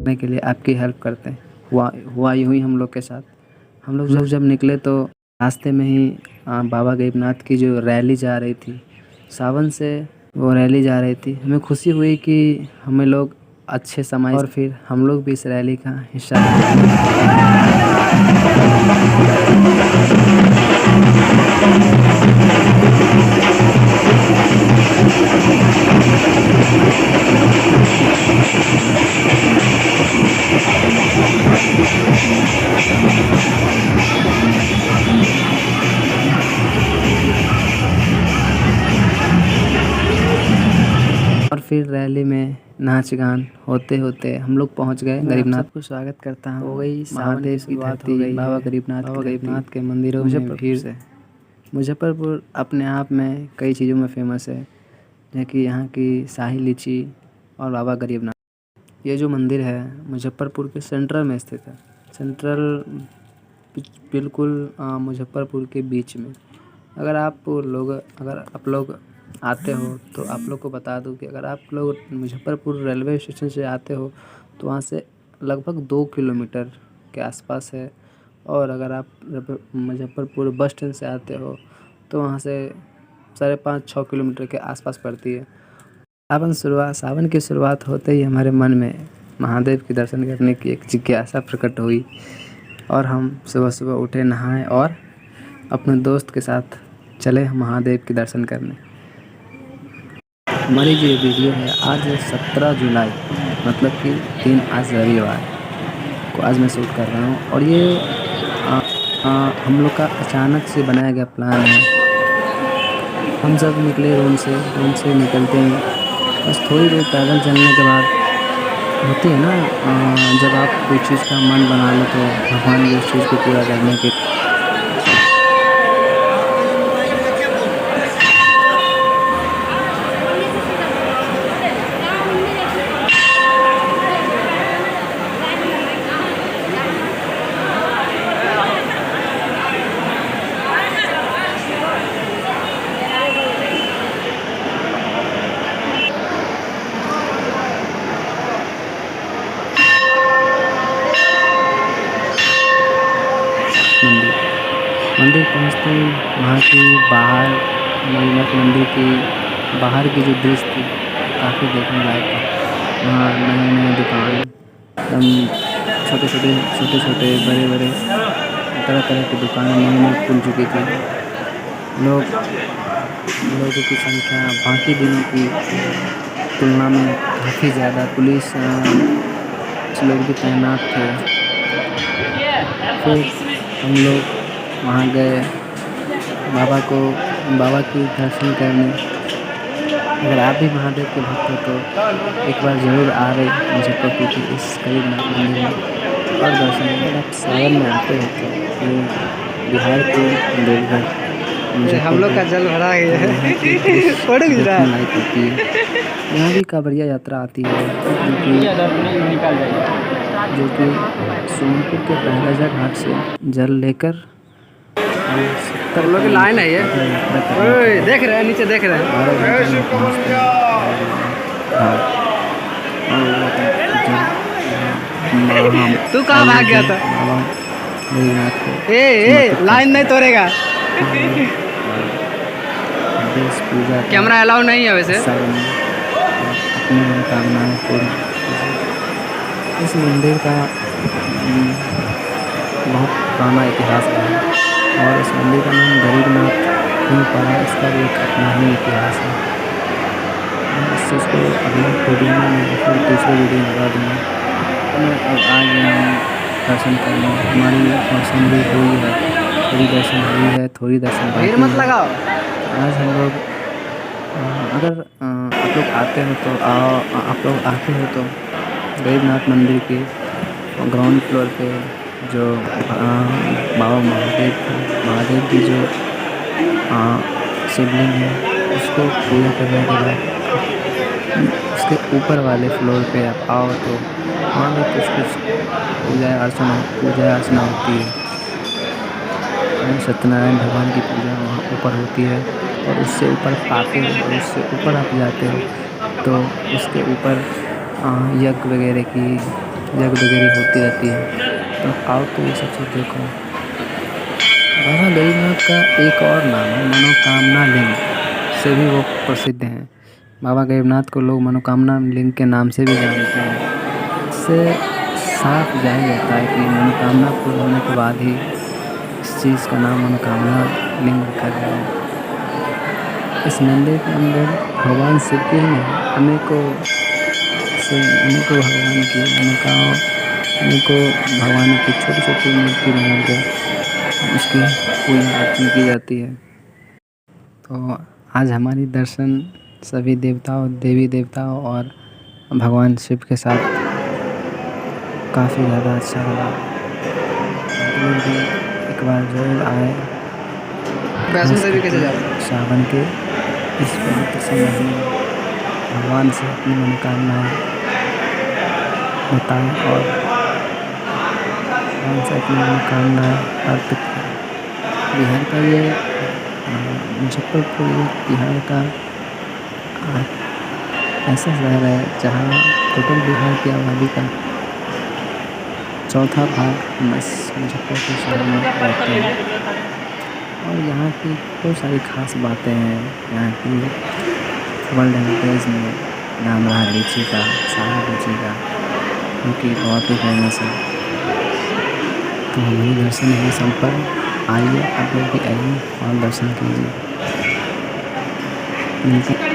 करने के लिए आपकी हेल्प करते हैं। हुआ यूँ ही हम लोग के साथ। हम लोग जब निकले तो रास्ते में ही बाबा गरीबनाथ की जो रैली जा रही थी, सावन से वो रैली जा रही थी। हमें खुशी हुई कि हमें लोग अच्छे समय और फिर हम लोग भी इस रैली का हिस्सा और फिर रैली में नाच गान होते होते हम लोग पहुंच गए गरीबनाथ को स्वागत करता हूँ। हो गई महादेव की धरती, बाबा गरीबनाथ के मंदिरों में भीड़ से। मुजफ्फरपुर अपने आप में कई चीज़ों में फेमस है, जैसे कि यहाँ की शाही लीची और बाबा गरीबनाथ। ये जो मंदिर है मुजफ्फरपुर के सेंट्रल में स्थित है। सेंट्रल बिल्कुल मुजफ्फरपुर के बीच में। अगर आप लोग आते हो तो आप लोग को बता दूं कि अगर आप लोग मुजफ्फरपुर रेलवे स्टेशन से आते हो तो वहाँ से लगभग 2 किलोमीटर के आसपास है। और अगर आप मुजफ्फरपुर बस स्टैंड से आते हो तो वहाँ से 5.5-6 किलोमीटर के आसपास पड़ती है। सावन की शुरुआत होते ही हमारे मन में महादेव के दर्शन करने की एक जिज्ञासा प्रकट हुई और हम सुबह सुबह उठे, नहाए और अपने दोस्त के साथ चले महादेव के दर्शन करने। हमारी जो ये वीडियो है आज 17 जुलाई, मतलब कि दिन आज रविवार को आज मैं शूट कर रहा हूँ। और ये हम लोग का अचानक से बनाया गया प्लान है। हम जब निकले रूम से निकलते हैं बस थोड़ी देर पैदल चलने के बाद होती है ना, जब आप कोई चीज़ का मन बना लो तो भगवान भी उस चीज़ को पूरा करने के मंदिर पहुँचते ही वहाँ की बाहर मणिनाथ मंदिर की बाहर की जो दृश्य थी काफ़ी देखने लायक था। वहाँ नए दुकान एकदम छोटे बड़े तरह की दुकानें नई खुल चुकी थी। लोगों की संख्या बाकी दिनों की तुलना में काफ़ी ज़्यादा, पुलिस लोग भी तैनात थे। फिर हम लोग वहाँ गए बाबा की दर्शन करने। अगर आप भी महादेव के भक्त हो तो एक बार ज़रूर आ रहे मुजफ्फरपुर के इस गरीबनाथ मंदिर में और दर्शन। अगर आप सावन में आते हो तो ये बिहार के देवघर हम लोग का जल भरा है फोटो खींच रहा है होती है। यहाँ भी कांवड़िया यात्रा आती है जो कि सोनपुर के पहराजा घाट से जल लेकर हम लोग की लाइन है ये। देख रहे हैं नीचे, देख रहे हैं। तू कहाँ भाग गया था? लाइन नहीं तोड़ेगा। कैमरा अलाउ नहीं है वैसे। अपनी मनोकामनाएं पूर्ण। इस मंदिर का बहुत पुराना इतिहास है और इस मंदिर का नाम गरीबनाथ क्यों पड़ा, इसका भी एक अपना ही इतिहास है। मैं इस चीज़ को अगले वीडियो में फिर दूसरे वीडियो में बता दूँगा। मैं अब आ गया हूँ दर्शन करने। हमारी दर्शन भी हुई है, थोड़ी दर्शन बाकी मत लगाओ। आज हम लोग अगर आप लोग आते हो तो आप लोग आते हो तो गरीबनाथ मंदिर के ग्राउंड फ्लोर पे जो बाबा महादेव की जो शिवलिंग है उसको पूजा करने के बाद उसके ऊपर वाले फ्लोर पे आप आओ तो वहाँ भी कुछ पूजा अर्चना होती है। सत्यनारायण भगवान की पूजा वहाँ ऊपर होती है और उससे ऊपर आते हो और उससे ऊपर आप जाते हो तो उसके ऊपर यज्ञ वगैरह की जगदगिरी होती रहती है। तो आओ तो ये सब चीज़ देखो। बाबा गरीबनाथ का एक और नाम है मनोकामना लिंग, से भी वो प्रसिद्ध हैं। बाबा गरीबनाथ को लोग मनोकामना लिंग के नाम से भी जानते हैं। इससे साफ जाहिर होता है कि मनोकामना पूर्ण होने के बाद ही इस चीज़ का नाम मनोकामना लिंग रखा गया है। इस मंदिर के अंदर भगवान शिव के ही नहीं अनेकों भगवान की अनेकों भगवान की छोटी छोटी मूर्ति बनाकर उसकी पूजा अर्चना की जाती है। तो आज हमारी दर्शन सभी देवताओं देवी देवताओं और भगवान शिव के साथ काफ़ी ज़्यादा अच्छा लगा। आप लोग भी एक बार ज़रूर आए। वैष्णो देवी कैसे जा रहे हैं? सावन के इस पवित्र समय में भगवान से अपनी मनोकामनाएं बताएं और भगवान से अपनी मनोकामनाएं अर्पित करें। बिहार का ये मुजफ्फरपुर बिहार का ऐसा शहर है जहाँ टोटल बिहार की आबादी का चौथा भाग मुजफ्फरपुर शहर में रहते हैं। और यहाँ की बहुत सारी खास बातें हैं। यहाँ की वर्ल्ड हेरिटेज में नाम रहा लीची का, सारा लीची का, क्योंकि बहुत ही फेमस है। तो हमारी दर्शन है संपर्क। आइए आप लोग भी आइए और दर्शन कीजिए। मिलते हैं।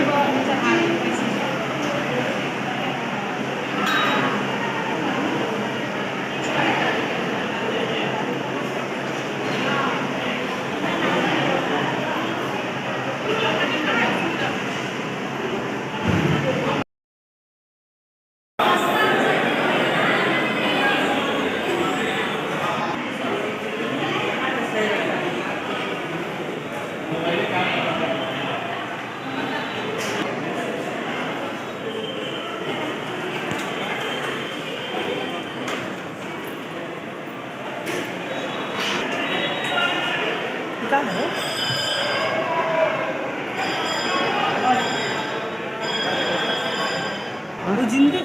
वो जिंदे